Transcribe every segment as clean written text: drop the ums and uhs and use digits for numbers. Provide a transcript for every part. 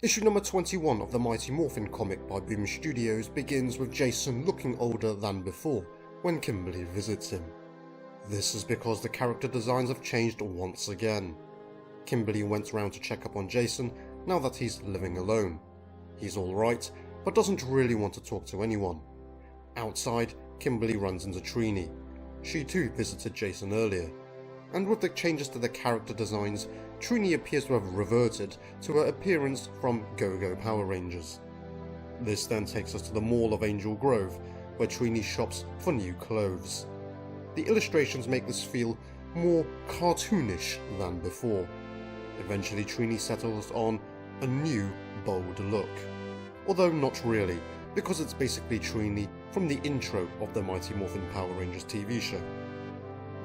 Issue number 21 of the Mighty Morphin comic by Boom Studios begins with Jason looking older than before when Kimberly visits him. This is because the character designs have changed once again. Kimberly went round to check up on Jason now that he's living alone. He's alright, but doesn't really want to talk to anyone. Outside, Kimberly runs into Trini. She too visited Jason earlier. And with the changes to the character designs, Trini appears to have reverted to her appearance from Go-Go Power Rangers. This then takes us to the Mall of Angel Grove, where Trini shops for new clothes. The illustrations make this feel more cartoonish than before. Eventually Trini settles on a new, bold look. Although not really, because it's basically Trini from the intro of the Mighty Morphin Power Rangers TV show.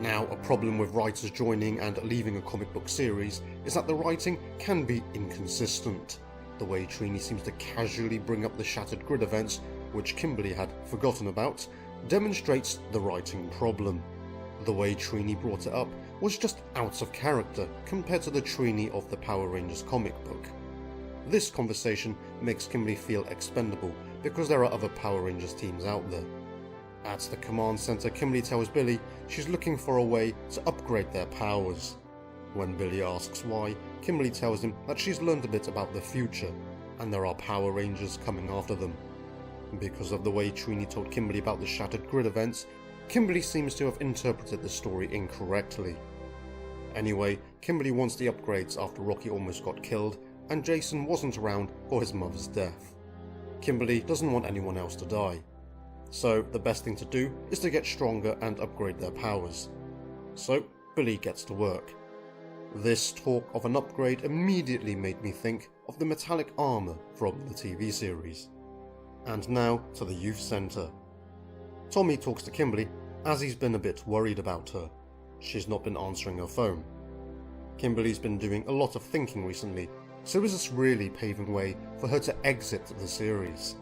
Now, a problem with writers joining and leaving a comic book series is that the writing can be inconsistent. The way Trini seems to casually bring up the Shattered Grid events, which Kimberly had forgotten about, demonstrates the writing problem. The way Trini brought it up was just out of character compared to the Trini of the Power Rangers comic book. This conversation makes Kimberly feel expendable because there are other Power Rangers teams out there. At the command center, Kimberly tells Billy she's looking for a way to upgrade their powers. When Billy asks why, Kimberly tells him that she's learned a bit about the future, and there are Power Rangers coming after them. Because of the way Trini told Kimberly about the Shattered Grid events, Kimberly seems to have interpreted the story incorrectly. Anyway, Kimberly wants the upgrades after Rocky almost got killed, and Jason wasn't around for his mother's death. Kimberly doesn't want anyone else to die. So the best thing to do is to get stronger and upgrade their powers. So Billy gets to work. This talk of an upgrade immediately made me think of the metallic armor from the TV series. And now to the youth center. Tommy talks to Kimberly as he's been a bit worried about her. She's not been answering her phone. Kimberly's been doing a lot of thinking recently, so is this really paving way for her to exit the series?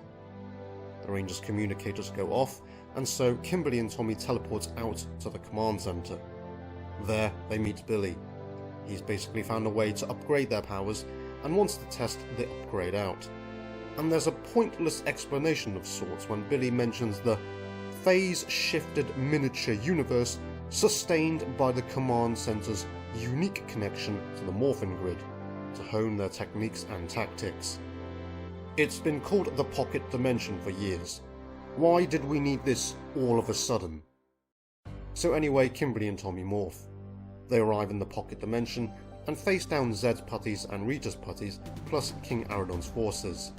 The Rangers communicators go off, and so Kimberly and Tommy teleport out to the command center. There they meet Billy. He's basically found a way to upgrade their powers and wants to test the upgrade out. And there's a pointless explanation of sorts when Billy mentions the phase-shifted miniature universe sustained by the command center's unique connection to the Morphin grid to hone their techniques and tactics. It's been called the Pocket Dimension for years. Why did we need this all of a sudden? So anyway, Kimberly and Tommy morph. They arrive in the Pocket Dimension and face down Zed's putties and Rita's putties, plus King Aradon's forces.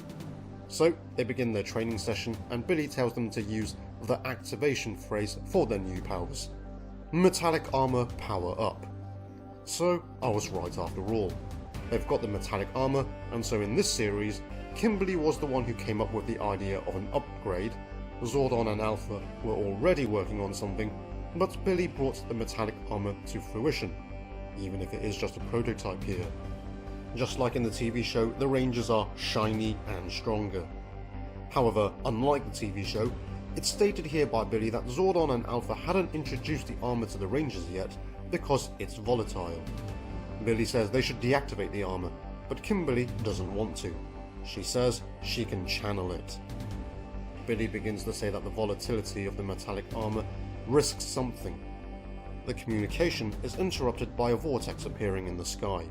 So they begin their training session, and Billy tells them to use the activation phrase for their new powers. Metallic armor power up. So I was right after all. They've got the metallic armor, and so in this series, Kimberly was the one who came up with the idea of an upgrade. Zordon and Alpha were already working on something, but Billy brought the metallic armor to fruition, even if it is just a prototype here. Just like in the TV show, the Rangers are shiny and stronger. However, unlike the TV show, it's stated here by Billy that Zordon and Alpha hadn't introduced the armor to the Rangers yet because it's volatile. Billy says they should deactivate the armor, but Kimberly doesn't want to. She says she can channel it. Billy begins to say that the volatility of the metallic armor risks something. The communication is interrupted by a vortex appearing in the sky.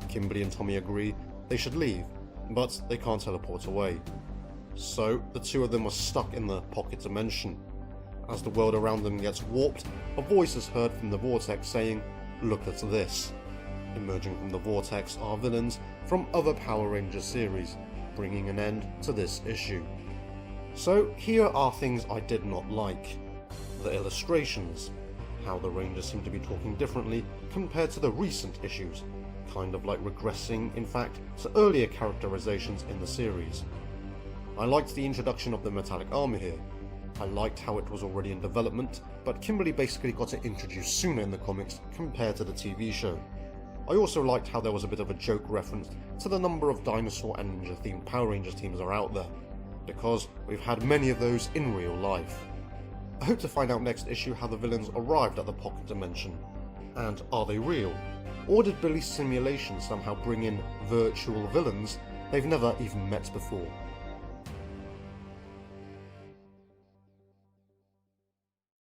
Kimberly and Tommy agree they should leave, but they can't teleport away. So the two of them are stuck in the Pocket Dimension. As the world around them gets warped, a voice is heard from the vortex saying, "Look at this." Emerging from the vortex are villains from other Power Rangers series, bringing an end to this issue. So here are things I did not like. The illustrations. How the Rangers seem to be talking differently compared to the recent issues, kind of like regressing, in fact, to earlier characterizations in the series. I liked the introduction of the metallic armor here. I liked how it was already in development, but Kimberly basically got it introduced sooner in the comics compared to the TV show. I also liked how there was a bit of a joke reference to the number of dinosaur and ninja themed Power Rangers teams are out there, because we've had many of those in real life. I hope to find out next issue how the villains arrived at the Pocket Dimension, and are they real? Or did Billy's simulation somehow bring in virtual villains They've never even met before.